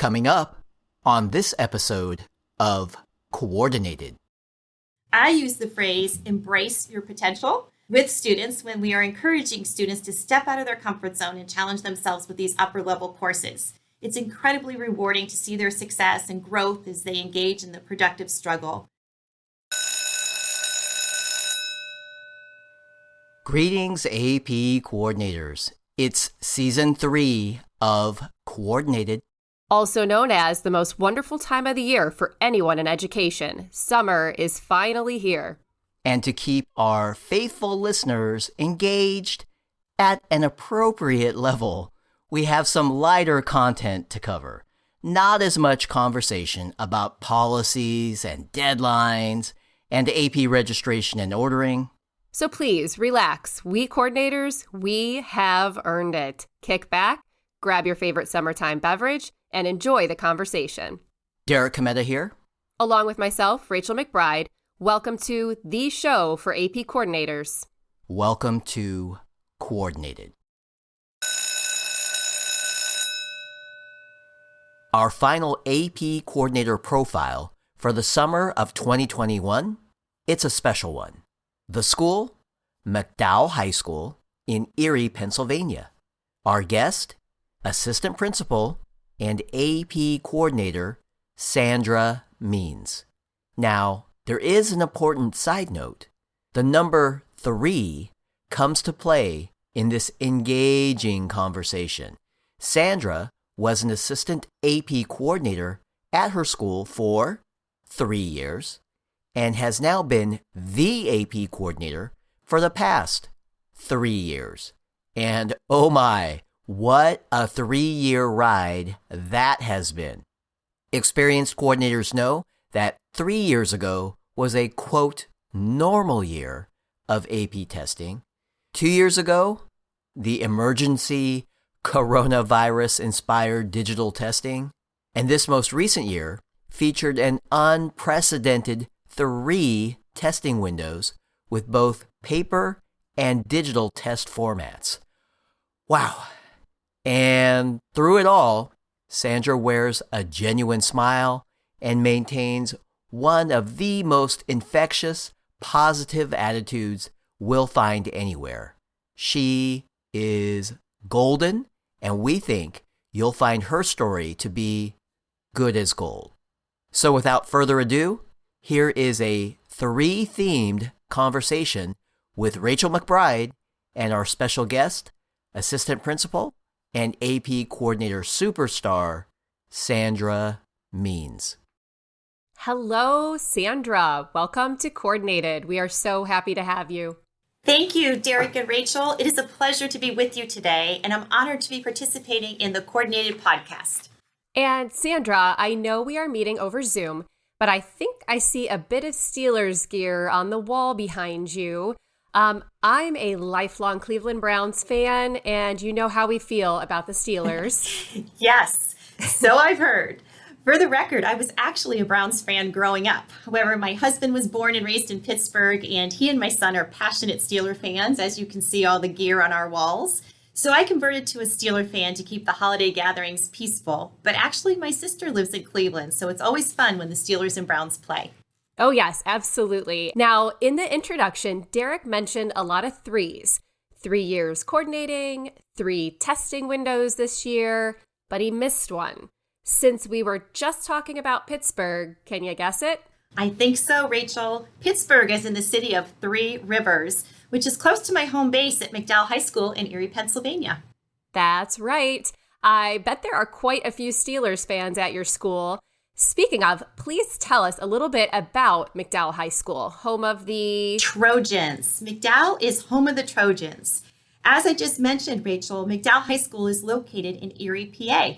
Coming up on this episode of Coordinated. I use the phrase embrace your potential with students when we are encouraging students to step out of their comfort zone and challenge themselves with these upper level courses. It's incredibly rewarding to see their success and growth as they engage in the productive struggle. Greetings, AP coordinators. It's season 3 of Coordinated. Also known as the most wonderful time of the year for anyone in education. Summer is finally here. And to keep our faithful listeners engaged at an appropriate level, we have some lighter content to cover. Not as much conversation about policies and deadlines and AP registration and ordering. So please relax. We coordinators, we have earned it. Kick back, grab your favorite summertime beverage, and enjoy the conversation. Derek Cometa here. Along with myself, Rachel McBride, welcome to the show for AP coordinators. Welcome to Coordinated. Our final AP coordinator profile for the summer of 2021, it's a special one. The school, McDowell High School in Erie, Pennsylvania. Our guest, Assistant Principal and AP Coordinator, Sandra Means. Now, there is an important side note. The number 3 comes to play in this engaging conversation. Sandra was an Assistant AP Coordinator at her school for 3 years and has now been the AP Coordinator for the past 3 years. And oh my, what a 3-year ride that has been. Experienced coordinators know that 3 years ago was a, quote, normal year of AP testing. 2 years ago, the emergency coronavirus-inspired digital testing. And this most recent year featured an unprecedented 3 testing windows with both paper and digital test formats. Wow. And through it all, Sandra wears a genuine smile and maintains one of the most infectious, positive attitudes we'll find anywhere. She is golden, and we think you'll find her story to be good as gold. So without further ado, here is a 3-themed conversation with Rachel McBride and our special guest, Assistant Principal and AP Coordinator Superstar, Sandra Means. Hello, Sandra. Welcome to Coordinated. We are so happy to have you. Thank you, Derek and Rachel. It is a pleasure to be with you today, and I'm honored to be participating in the Coordinated podcast. And Sandra, I know we are meeting over Zoom, but I think I see a bit of Steelers gear on the wall behind you. I'm a lifelong Cleveland Browns fan, and you know how we feel about the Steelers. Yes, so I've heard. For the record, I was actually a Browns fan growing up. However, my husband was born and raised in Pittsburgh, and he and my son are passionate Steeler fans, as you can see all the gear on our walls. So I converted to a Steeler fan to keep the holiday gatherings peaceful. But actually, my sister lives in Cleveland, so it's always fun when the Steelers and Browns play. Oh, yes, absolutely. Now, in the introduction, Derek mentioned a lot of 3s. 3 years coordinating, 3 testing windows this year, but he missed one. Since we were just talking about Pittsburgh, can you guess it? I think so, Rachel. Pittsburgh is in the city of 3 Rivers, which is close to my home base at McDowell High School in Erie, Pennsylvania. That's right. I bet there are quite a few Steelers fans at your school. Speaking of, please tell us a little bit about McDowell High School, home of the Trojans. McDowell is home of the Trojans. As I just mentioned, Rachel, McDowell High School is located in Erie, PA.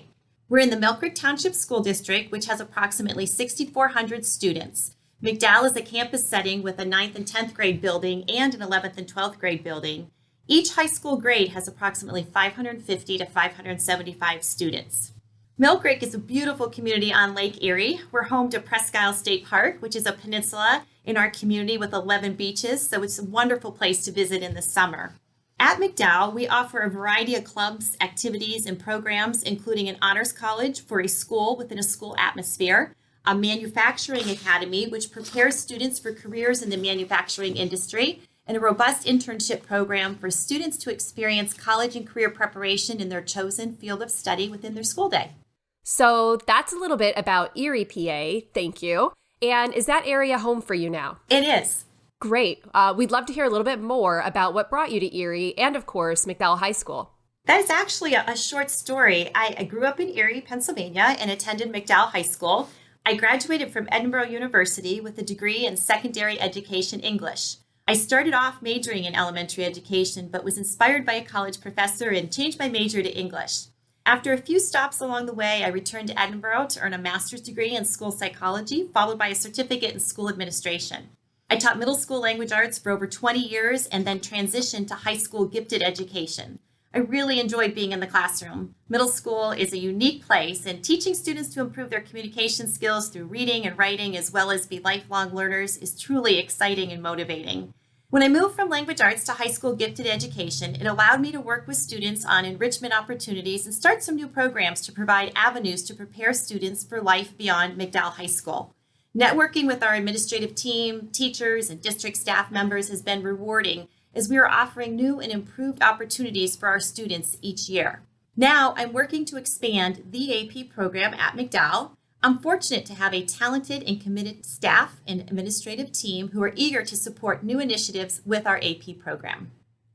We're in the Mill Creek Township School District, which has approximately 6,400 students. McDowell is a campus setting with a 9th and 10th grade building and an 11th and 12th grade building. Each high school grade has approximately 550 to 575 students. Mill Creek is a beautiful community on Lake Erie. We're home to Presque Isle State Park, which is a peninsula in our community with 11 beaches, so it's a wonderful place to visit in the summer. At McDowell, we offer a variety of clubs, activities, and programs, including an honors college for a school within a school atmosphere, a manufacturing academy, which prepares students for careers in the manufacturing industry, and a robust internship program for students to experience college and career preparation in their chosen field of study within their school day. So that's a little bit about Erie, PA. Thank you. And is that area home for you now? It is. Great. We'd love to hear a little bit more about what brought you to Erie and, of course, McDowell High School. That is actually a short story. I grew up in Erie, Pennsylvania, and attended McDowell High School. I graduated from Edinburgh University with a degree in secondary education English. I started off majoring in elementary education, but was inspired by a college professor and changed my major to English. After a few stops along the way, I returned to Edinburgh to earn a master's degree in school psychology, followed by a certificate in school administration. I taught middle school language arts for over 20 years and then transitioned to high school gifted education. I really enjoyed being in the classroom. Middle school is a unique place, and teaching students to improve their communication skills through reading and writing, as well as be lifelong learners, is truly exciting and motivating. When I moved from language arts to high school gifted education, it allowed me to work with students on enrichment opportunities and start some new programs to provide avenues to prepare students for life beyond McDowell High School. Networking with our administrative team, teachers, and district staff members has been rewarding as we are offering new and improved opportunities for our students each year. Now I'm working to expand the AP program at McDowell. I'm fortunate to have a talented and committed staff and administrative team who are eager to support new initiatives with our AP program.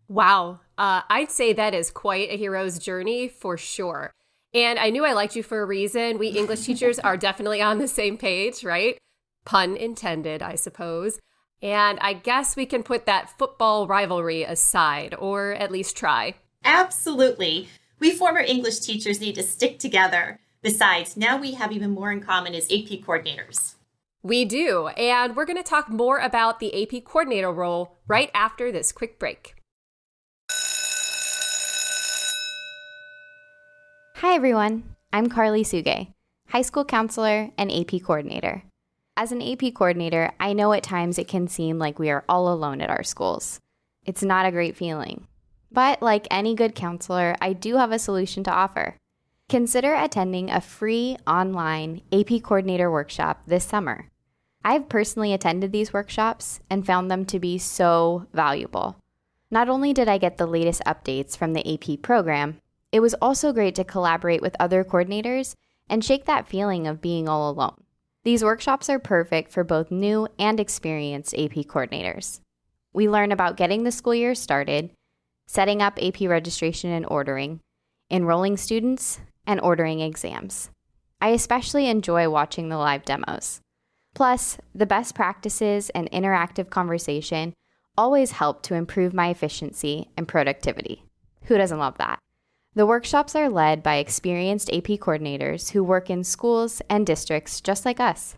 Wow. I'd say that is quite a hero's journey for sure. And I knew I liked you for a reason. We English teachers are definitely on the same page, right? Pun intended, I suppose. And I guess we can put that football rivalry aside, or at least try. Absolutely. We former English teachers need to stick together. Besides, now we have even more in common as AP coordinators. We do, and we're going to talk more about the AP coordinator role right after this quick break. Hi everyone, I'm Carly Suge, high school counselor and AP coordinator. As an AP coordinator, I know at times it can seem like we are all alone at our schools. It's not a great feeling. But like any good counselor, I do have a solution to offer. Consider attending a free online AP coordinator workshop this summer. I've personally attended these workshops and found them to be so valuable. Not only did I get the latest updates from the AP program, it was also great to collaborate with other coordinators and shake that feeling of being all alone. These workshops are perfect for both new and experienced AP coordinators. We learn about getting the school year started, setting up AP registration and ordering, enrolling students, and ordering exams. I especially enjoy watching the live demos. Plus, the best practices and interactive conversation always help to improve my efficiency and productivity. Who doesn't love that? The workshops are led by experienced AP coordinators who work in schools and districts just like us.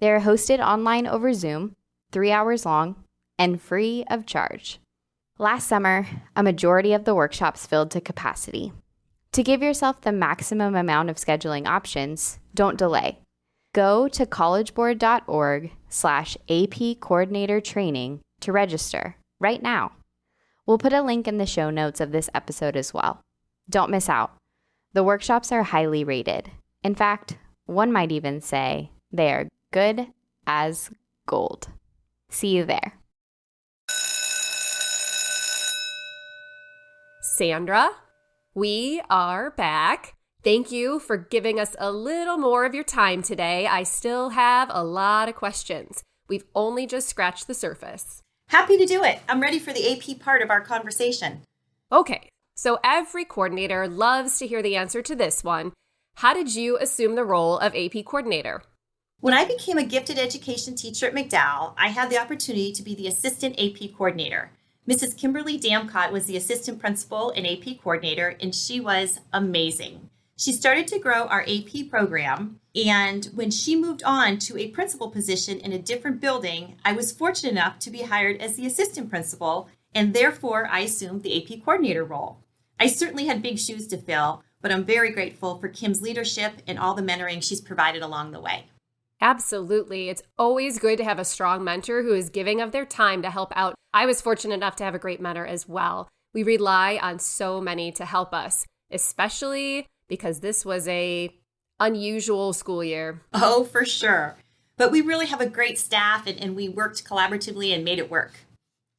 They are hosted online over Zoom, 3 hours long, and free of charge. Last summer, a majority of the workshops filled to capacity. To give yourself the maximum amount of scheduling options, don't delay. Go to collegeboard.org/AP coordinator training to register right now. We'll put a link in the show notes of this episode as well. Don't miss out. The workshops are highly rated. In fact, one might even say they are good as gold. See you there. Sandra, we are back. Thank you for giving us a little more of your time today. I still have a lot of questions. We've only just scratched the surface. Happy to do it. I'm ready for the AP part of our conversation. Okay, so every coordinator loves to hear the answer to this one. How did you assume the role of AP coordinator? When I became a gifted education teacher at McDowell, I had the opportunity to be the assistant AP coordinator. Mrs. Kimberly Damcott was the assistant principal and AP coordinator, and she was amazing. She started to grow our AP program, and when she moved on to a principal position in a different building, I was fortunate enough to be hired as the assistant principal, and therefore I assumed the AP coordinator role. I certainly had big shoes to fill, but I'm very grateful for Kim's leadership and all the mentoring she's provided along the way. Absolutely. It's always good to have a strong mentor who is giving of their time to help out. I was fortunate enough to have a great mentor as well. We rely on so many to help us, especially because this was a unusual school year. Oh, for sure. But we really have a great staff and we worked collaboratively and made it work.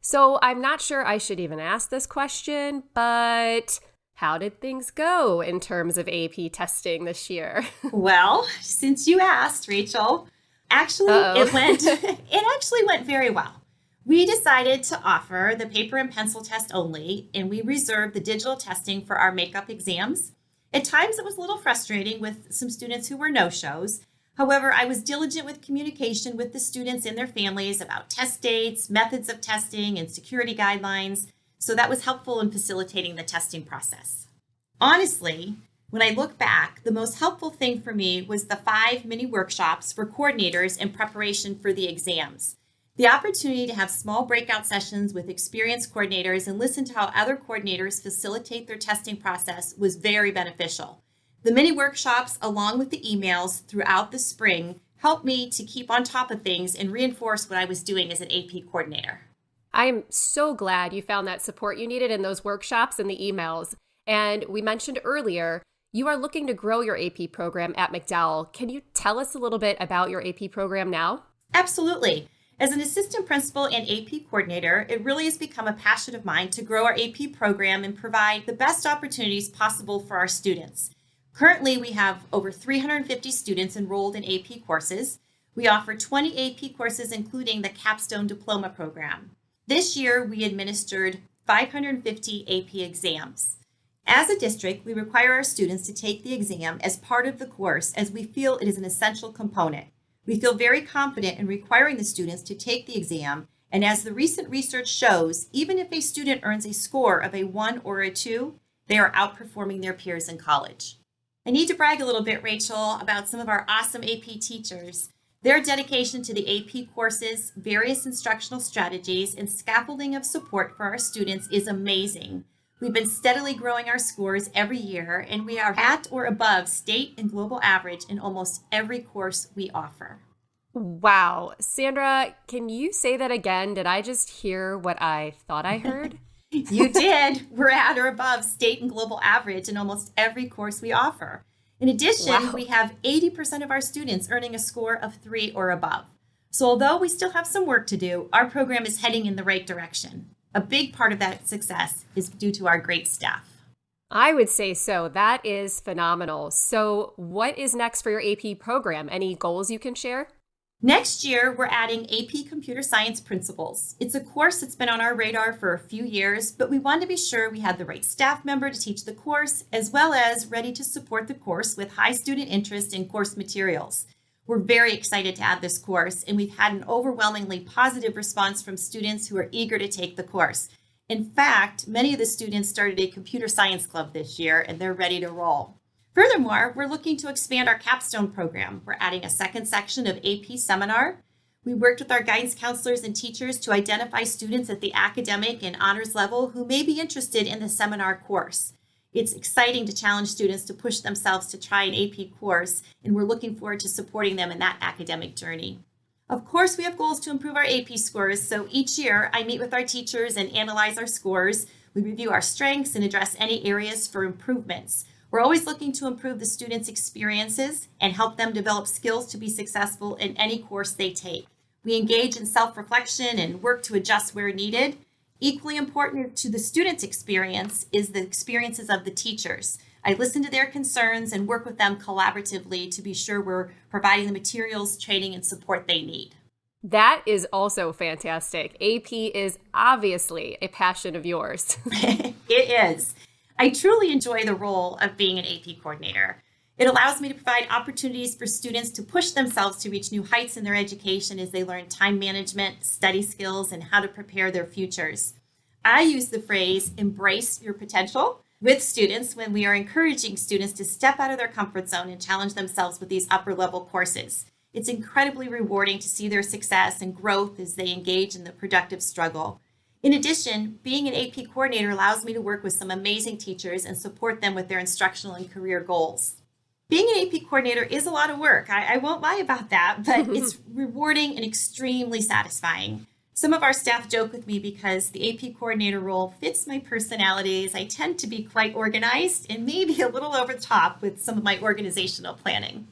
So I'm not sure I should even ask this question, but how did things go in terms of AP testing this year? Well, since you asked, Rachel, actually it actually went very well. We decided to offer the paper and pencil test only, and we reserved the digital testing for our makeup exams. At times, it was a little frustrating with some students who were no-shows. However, I was diligent with communication with the students and their families about test dates, methods of testing, and security guidelines, so that was helpful in facilitating the testing process. Honestly, when I look back, the most helpful thing for me was the 5 mini workshops for coordinators in preparation for the exams. The opportunity to have small breakout sessions with experienced coordinators and listen to how other coordinators facilitate their testing process was very beneficial. The mini workshops, along with the emails throughout the spring, helped me to keep on top of things and reinforce what I was doing as an AP coordinator. I'm so glad you found that support you needed in those workshops and the emails. And we mentioned earlier, you are looking to grow your AP program at McDowell. Can you tell us a little bit about your AP program now? Absolutely. As an assistant principal and AP coordinator, it really has become a passion of mine to grow our AP program and provide the best opportunities possible for our students. Currently, we have over 350 students enrolled in AP courses. We offer 20 AP courses, including the Capstone Diploma program. This year, we administered 550 AP exams. As a district, we require our students to take the exam as part of the course as we feel it is an essential component. We feel very confident in requiring the students to take the exam, and as the recent research shows, even if a student earns a score of a 1 or a 2, they are outperforming their peers in college. I need to brag a little bit, Rachel, about some of our awesome AP teachers. Their dedication to the AP courses, various instructional strategies, and scaffolding of support for our students is amazing. We've been steadily growing our scores every year, and we are at or above state and global average in almost every course we offer. Wow. Sandra, can you say that again? Did I just hear what I thought I heard? You did. We're at or above state and global average in almost every course we offer. In addition, we have 80% of our students earning a score of 3 or above. So although we still have some work to do, our program is heading in the right direction. A big part of that success is due to our great staff. I would say so. That is phenomenal. So what is next for your AP program? Any goals you can share? Next year, we're adding AP Computer Science Principles. It's a course that's been on our radar for a few years, but we wanted to be sure we had the right staff member to teach the course, as well as ready to support the course with high student interest in course materials. We're very excited to add this course, and we've had an overwhelmingly positive response from students who are eager to take the course. In fact, many of the students started a computer science club this year, and they're ready to roll. Furthermore, we're looking to expand our capstone program. We're adding a second section of AP seminar. We worked with our guidance counselors and teachers to identify students at the academic and honors level who may be interested in the seminar course. It's exciting to challenge students to push themselves to try an AP course, and we're looking forward to supporting them in that academic journey. Of course, we have goals to improve our AP scores, so each year I meet with our teachers and analyze our scores. We review our strengths and address any areas for improvements. We're always looking to improve the students' experiences and help them develop skills to be successful in any course they take. We engage in self-reflection and work to adjust where needed. Equally important to the students' experience is the experiences of the teachers. I listen to their concerns and work with them collaboratively to be sure we're providing the materials, training, and support they need. That is also fantastic. AP is obviously a passion of yours. It is. I truly enjoy the role of being an AP coordinator. It allows me to provide opportunities for students to push themselves to reach new heights in their education as they learn time management, study skills, and how to prepare their futures. I use the phrase, embrace your potential, with students when we are encouraging students to step out of their comfort zone and challenge themselves with these upper level courses. It's incredibly rewarding to see their success and growth as they engage in the productive struggle. In addition, being an AP coordinator allows me to work with some amazing teachers and support them with their instructional and career goals. Being an AP coordinator is a lot of work. I won't lie about that, but it's rewarding and extremely satisfying. Some of our staff joke with me because the AP coordinator role fits my personality, as I tend to be quite organized and maybe a little over the top with some of my organizational planning.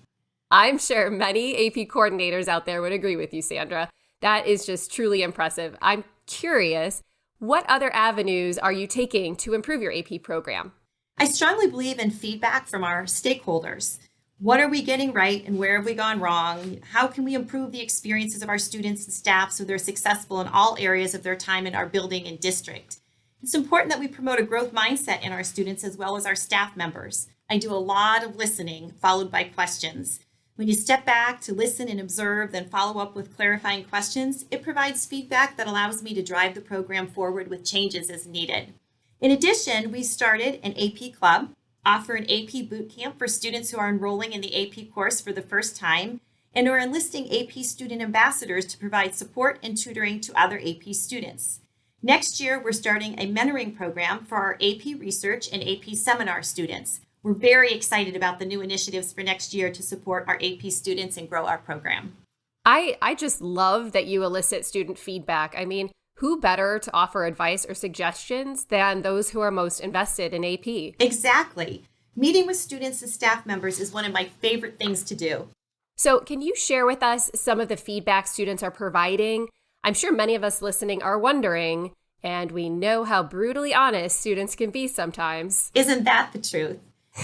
I'm sure many AP coordinators out there would agree with you, Sandra. That is just truly impressive. I'm curious, what other avenues are you taking to improve your AP program? I strongly believe in feedback from our stakeholders. What are we getting right and where have we gone wrong? How can we improve the experiences of our students and staff so they're successful in all areas of their time in our building and district? It's important that we promote a growth mindset in our students as well as our staff members. I do a lot of listening followed by questions. When you step back to listen and observe, then follow up with clarifying questions, it provides feedback that allows me to drive the program forward with changes as needed. In addition, we started an AP club, offer an AP boot camp for students who are enrolling in the AP course for the first time, and are enlisting AP student ambassadors to provide support and tutoring to other AP students. Next year, we're starting a mentoring program for our AP research and AP seminar students. We're very excited about the new initiatives for next year to support our AP students and grow our program. I just love that you elicit student feedback. I mean, who better to offer advice or suggestions than those who are most invested in AP? Exactly. Meeting with students and staff members is one of my favorite things to do. So can you share with us some of the feedback students are providing? I'm sure many of us listening are wondering, and we know how brutally honest students can be sometimes. Isn't that the truth?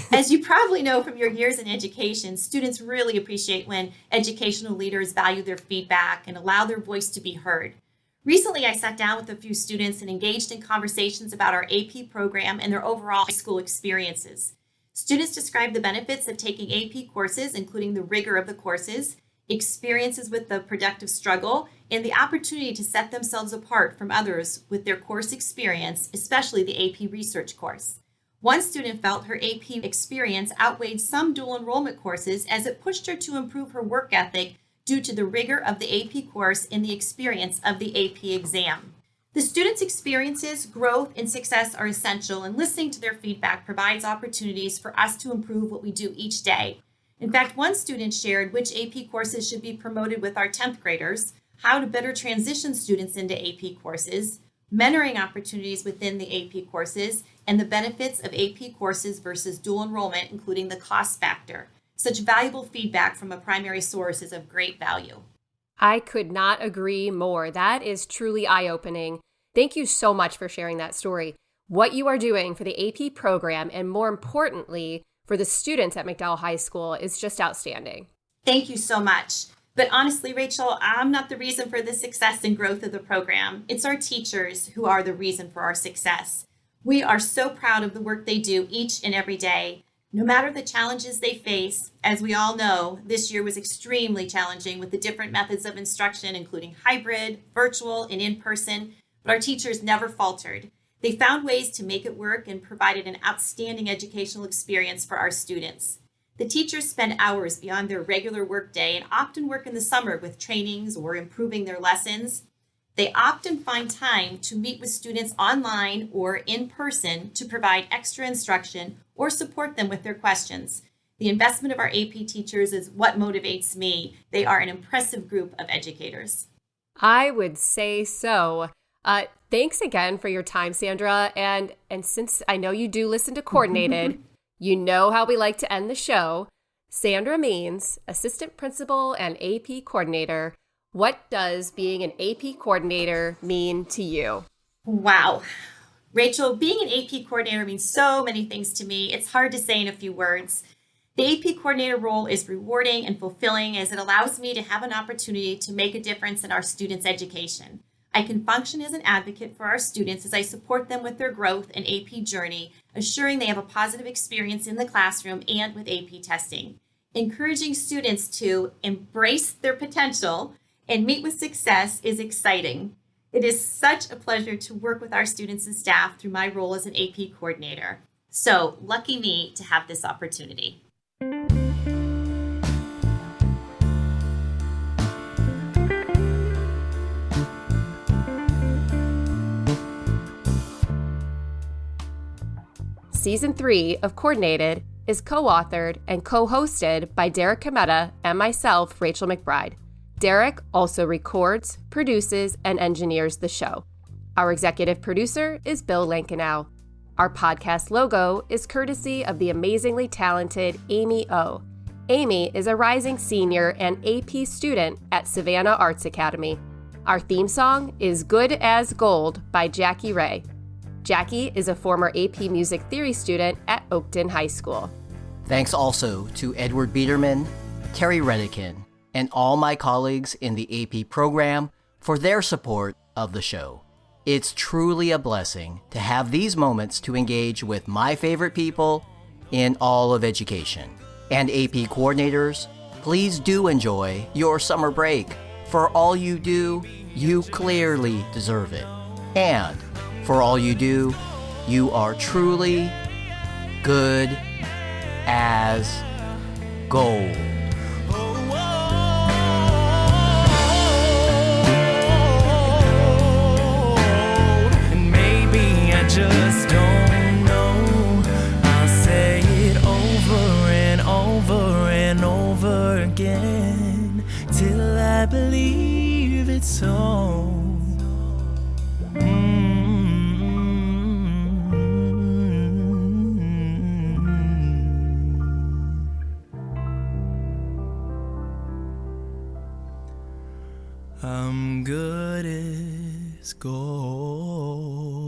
As you probably know from your years in education, students really appreciate when educational leaders value their feedback and allow their voice to be heard. Recently, I sat down with a few students and engaged in conversations about our AP program and their overall high school experiences. Students described the benefits of taking AP courses, including the rigor of the courses, experiences with the productive struggle, and the opportunity to set themselves apart from others with their course experience, especially the AP research course. One student felt her AP experience outweighed some dual enrollment courses as it pushed her to improve her work ethic due to the rigor of the AP course and the experience of the AP exam. The students' experiences, growth, and success are essential, and listening to their feedback provides opportunities for us to improve what we do each day. In fact, one student shared which AP courses should be promoted with our 10th graders, how to better transition students into AP courses, mentoring opportunities within the AP courses, and the benefits of AP courses versus dual enrollment, including the cost factor. Such valuable feedback from a primary source is of great value. I could not agree more. That is truly eye-opening. Thank you so much for sharing that story. What you are doing for the AP program, and more importantly, for the students at McDowell High School, is just outstanding. Thank you so much. But honestly, Rachel, I'm not the reason for the success and growth of the program. It's our teachers who are the reason for our success. We are so proud of the work they do each and every day. No matter the challenges they face, as we all know, this year was extremely challenging with the different methods of instruction, including hybrid, virtual, and in-person, but our teachers never faltered. They found ways to make it work and provided an outstanding educational experience for our students. The teachers spend hours beyond their regular workday and often work in the summer with trainings or improving their lessons. They often find time to meet with students online or in person to provide extra instruction or support them with their questions. The investment of our AP teachers is what motivates me. They are an impressive group of educators. I would say so. Thanks again for your time, Sandra. And since I know you do listen to Coordinated, you know how we like to end the show. Sandra Means, Assistant Principal and AP Coordinator. What does being an AP coordinator mean to you? Wow. Rachel, being an AP coordinator means so many things to me. It's hard to say in a few words. The AP coordinator role is rewarding and fulfilling as it allows me to have an opportunity to make a difference in our students' education. I can function as an advocate for our students as I support them with their growth and AP journey, assuring they have a positive experience in the classroom and with AP testing. Encouraging students to embrace their potential and meet with success is exciting. It is such a pleasure to work with our students and staff through my role as an AP coordinator. So lucky me to have this opportunity. Season 3 of Coordinated is co-authored and co-hosted by Derek Cometa and myself, Rachel McBride. Derek also records, produces, and engineers the show. Our executive producer is Bill Lankenow. Our podcast logo is courtesy of the amazingly talented Amy O. Amy is a rising senior and AP student at Savannah Arts Academy. Our theme song is Good as Gold by Jackie Ray. Jackie is a former AP Music Theory student at Oakton High School. Thanks also to Edward Biederman, Terry Redican, and all my colleagues in the AP program for their support of the show. It's truly a blessing to have these moments to engage with my favorite people in all of education. And AP coordinators, please do enjoy your summer break. For all you do, you clearly deserve it. And for all you do, you are truly good as gold. And maybe I just don't know. I'll say it over and over and over again till I believe it's so. I'm good as gold.